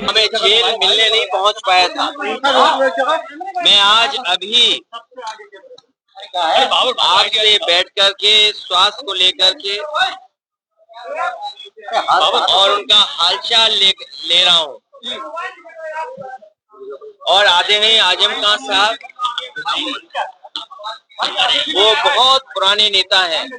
हमें जेल मिलने नहीं पहुंच पाया था। मैं आज अभी आपसे बैठ कर के स्वास्थ्य को लेकर के और उनका हालचाल ले रहा हूँ। और आदरणीय आजम खान साहब वो बहुत पुराने नेता हैं।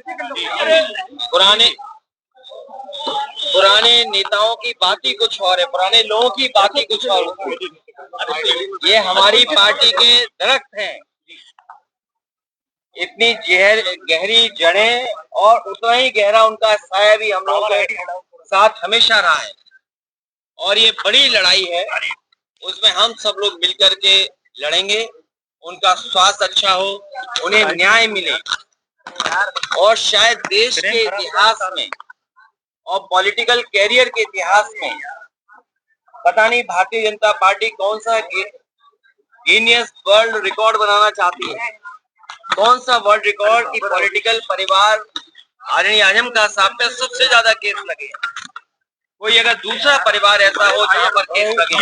पुराने नेताओं की बात ही कुछ और है, पुराने लोगों की बात ही कुछ और है। ये हमारी पार्टी के दरख्त हैं, इतनी गहरी जड़ें और उतना ही गहरा उनका साया भी हम लोगों के साथ हमेशा रहा है। और ये बड़ी लड़ाई है, उसमें हम सब लोग मिलकर के लड़ेंगे। उनका स्वास्थ्य अच्छा हो, उन्हें न्याय मिले और शायद देश के इतिहास में और पॉलिटिकल कैरियर के इतिहास में पता नहीं भारतीय जनता पार्टी कौन सा गिनीज वर्ल्ड रिकॉर्ड बनाना चाहती है, कौन सा वर्ल्ड रिकॉर्ड की पॉलिटिकल परिवार आदरणीय आजम खान साहब पे सबसे ज्यादा केस लगे। कोई अगर दूसरा परिवार ऐसा हो जहाँ पर केस लगे,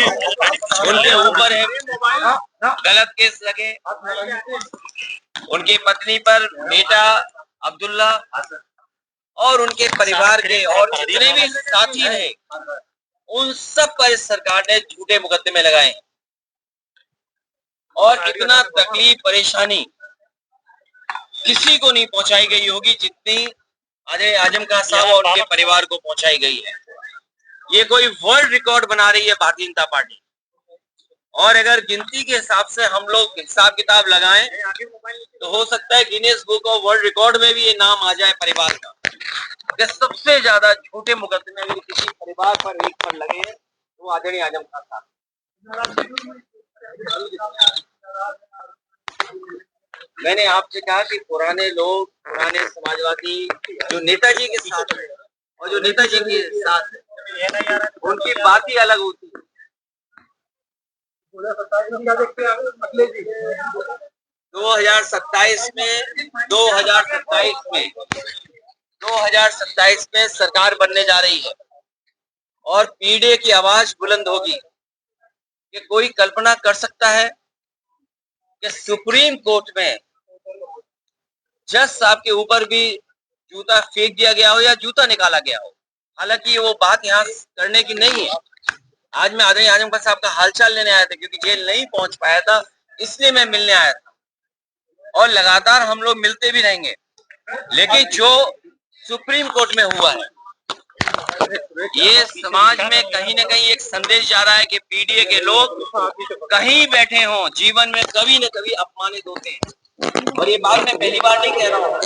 उनके ऊपर है गलत केस लगे, उनकी पत्नी पर बेटा अब्दुल्ला और उनके परिवार के और जितने भी साथी रहे, उन सब पर इस सरकार ने झूठे मुकदमे लगाए और इतना तकलीफ परेशानी किसी को नहीं पहुंचाई गई होगी जितनी आदरणीय आजम खान साहब और उनके परिवार को पहुंचाई गई है। ये कोई वर्ल्ड रिकॉर्ड बना रही है भारतीय जनता पार्टी। और अगर गिनती के हिसाब से हम लोग हिसाब किताब लगाएं तो हो सकता है Guinness book of world record में भी ये नाम आ जाए परिवार का, कि सबसे ज्यादा झूठे मुकदमे अगर किसी परिवार पर एक पर लगे हैं तो आदरणीय आजम खान साहब। मैंने आपसे कहा कि पुराने लोग, पुराने समाजवादी जो नेताजी के साथ है और जो नेताजी के साथ है, उनकी बात ही अलग होती है। 2027 में सरकार बनने जा रही है और पीडीए की आवाज बुलंद होगी। कि कोई कल्पना कर सकता है कि सुप्रीम कोर्ट में जज साहब के ऊपर भी जूता फेंक दिया गया हो या जूता निकाला गया हो। हालांकि वो बात यहाँ करने की नहीं है। आज मैं आदरणीय आजम खान साहब का हालचाल लेने आया था, क्योंकि जेल नहीं पहुंच पाया था, इसलिए मैं मिलने आया था और लगातार हम लोग मिलते भी रहेंगे। लेकिन जो सुप्रीम कोर्ट में हुआ है, ये समाज में कहीं ना कहीं एक संदेश जा रहा है कि पीडीए के लोग कहीं बैठे हों, जीवन में कभी न कभी अपमानित होते हैं। और ये बात मैं पहली बार नहीं कह रहा हूँ।